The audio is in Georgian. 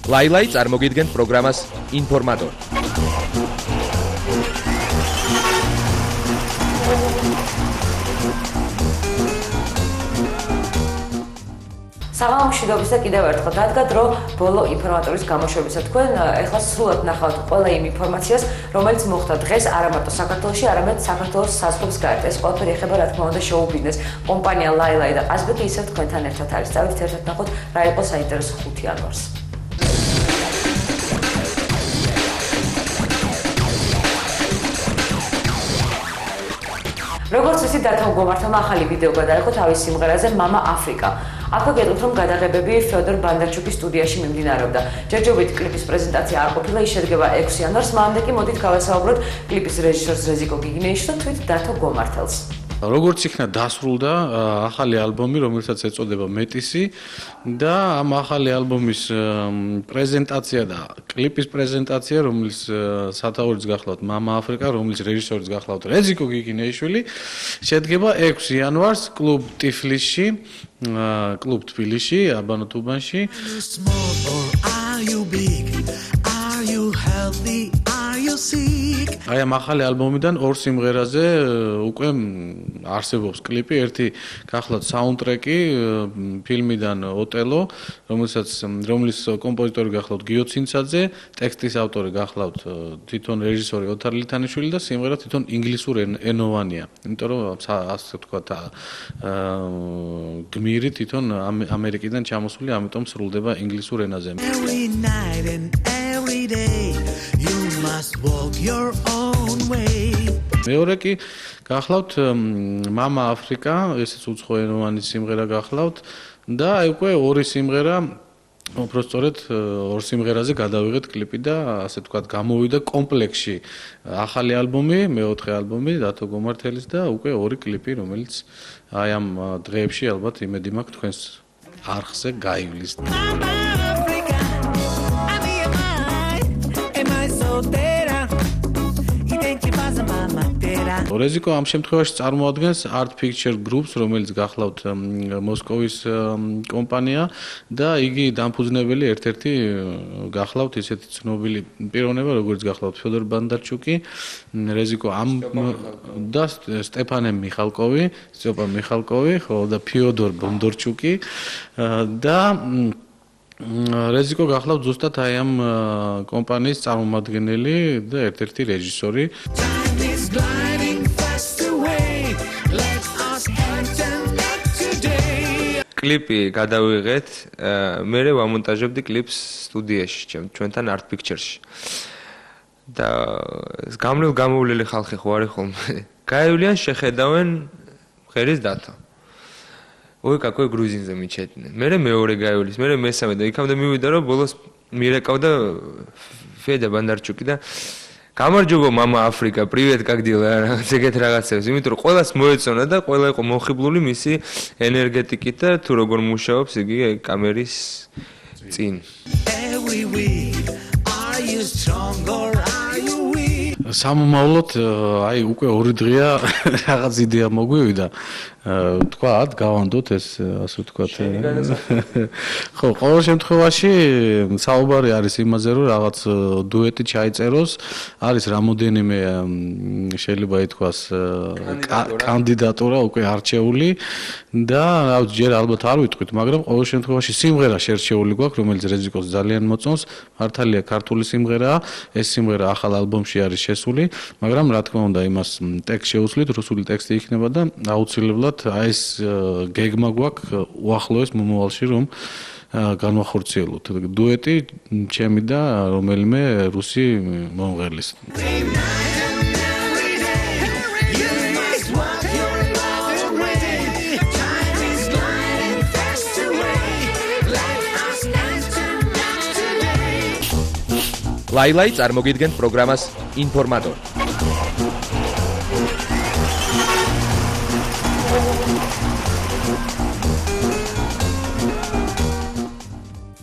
ლაილაი წარმოგიდგენთ პროგრამას ინფორმატორი. საღამომშვიდობის და კიდევ ერთხელ დადგა დრო ბოლო ინფორმატორის გამოშვებისა. თქვენ ეხლა სრულად ნახავთ ყველა იმ ინფორმაციას, რომელიც მოხდა დღეს არა მარტო საქართველოში, არამედ საქართველოს საზღვრებს გარეთ. ეს ყველაფერი ეხება რა თქმა უნდა შოუ ბიზნეს. კომპანია ლაილაი და ყაზბეგი ისევ თქვენთან ერთად არის. დავით ერთად ნახოთ რა იყო საინტერესო 5 იანვარს. როგორც ისე დათო გომართმა ახალი ვიდეო გადაიღო თავის სიმღერაზე მამა აფრიკა. აქვე გეტყვით, რომ გადაღებები ფეოდორ ბანდარჩუკის სტუდიაში მიმდინარეობდა. ჯერჯერობით კლიპის პრეზენტაცია არ ყოფილა, ის შედგება 6 იანვარს, მანამდე კი მოდით გავასაუბროთ კლიპის რეჟისორს რეზიკო გიგინეიშვილი და თვით დათო გომართელს. როგორც იქნა დასრულდა ახალი ალბომი, რომელსაც ეწოდება მეტისი და ამ ახალი ალბომის პრეზენტაცია და კლიპის პრეზენტაცია, რომელიც სათაურიც გახლავთ მამა აფრიკა, რომელიც რეჟისორიც გახლავთ რეზიკო გიგინეიშვილი, შედგება 6 იანვარს კლუბ ტიფლისში, კლუბ თბილისში, აბანო თუბანში. აი ამ ახალი ალბომიდან 2 სიმღერაზე უკვე არსებობს კლიპი, ერთი გახლავთ საუნდტრეკი ფილმიდან ოტელო, რომლის კომპოზიტორი გახლავთ გიო ცინცაძე, ტექსტის ავტორი გახლავთ თვითონ რეჟისორი ოთარ ლითანიშვილი და სიმღერა თვითონ ინგლისურ ენოვანია. იმიტომ რომ ასე ვთქვათ გმირი თვითონ ამერიკიდან ჩამოსული, ამიტომ სრულდება ინგლისურ ენაზე. მეორე კი გახლავთ მამა აფრიკა, ესეც უცხოენოვანი სიმღერა გახლავთ და აი უკვე 2 სიმღერა უბრალოდ 2 სიმღერაზე გადავიღეთ კლიპი და ასე ვთქვათ გამოვიდა კომპლექსში ახალი ალბომი, მეოთხე ალბომი დათო გომართელის და უკვე 2 კლიპი, რომელიც აი ამ დღეებში ალბათ იმედი მაქვს თქვენს არხზე გაივლის. რეზიკო ამ შემთხვევაში წარმოადგენს Art Picture Groups, რომელიც გახლავთ მოსკოვის კომპანია და იგი დამფუძნებელი ერთ-ერთი გახლავთ ისეთი ცნობილი პიროვნება, როგორც გახლავთ ფეოდორ ბანდარჩუკი, რეზიკო და სტეპანე მიხალკოვი, ხო და ფიოდორ ბონდორჩუკი და რეზიკო გახლავთ ზუსტად აი ამ კომპანიის წარმომადგენელი და ერთ-ერთი რეჟისორი. კლიპი გადავიღეთ, მე ვამონტაჟებდი კლიპს სტუდიაში, ჩვენთან Art Pictures-ში. და გამოვლილი ხალხი ხო არის ხოლმე. გაივლიან, შეხედავენ ღერის დათო. ой, какой грузинზე მიჩედნენ. მე მეორე გაივლის, მე მესამე და იქამდე მივიდა, რომ ბოლოს მირეკავდა ფედა ბანდარჩუკი და გამარჯობა მამა აფრიკა, პრივეტ, как дела? ეგეთ რაღაცებს, იმიტომ რომ ყველას მოეწონა და ყველა იყო მოხიბლული მისი ენერგეტიკით და თუ როგორ მუშაობს იგი კამერის წინ. სამომავლოდ აი უკვე 2 დღეა რაღაც იდეა მოგვივიდა. თქვათ, გავანდოთ ეს ასე ვთქვათ. ხო, ყოველ შემთხვევაში საუბარი არის იმაზე, რომ რაღაც დუეტი ჩაიწეროს, არის რამოდენიმე შეიძლება ითქვას კანდიდატურა უკვე არჩეული და ჯერ ალბათ არ ვიტყვით, მაგრამ ყოველ შემთხვევაში სიმღერა შერჩეული გვაქვს, რომელიც რეზიკოს ძალიან მოწონს. მართალია ქართული სიმღერაა, ეს სიმღერა ახალ ალბომში არის შესული, მაგრამ რა თქმა უნდა იმას ტექსტ შეუსვლით, რუსული ტექსტი იქნება და აუცილებლად აი ეს გეგმა გვაქვს უახლოეს მომავალში რომ განვახორციელოთ დუეტი ჩემი და რომელიმე რუსი მომღერლის. ლაილაი წარმოგიდგენთ პროგრამას ინფორმატორი.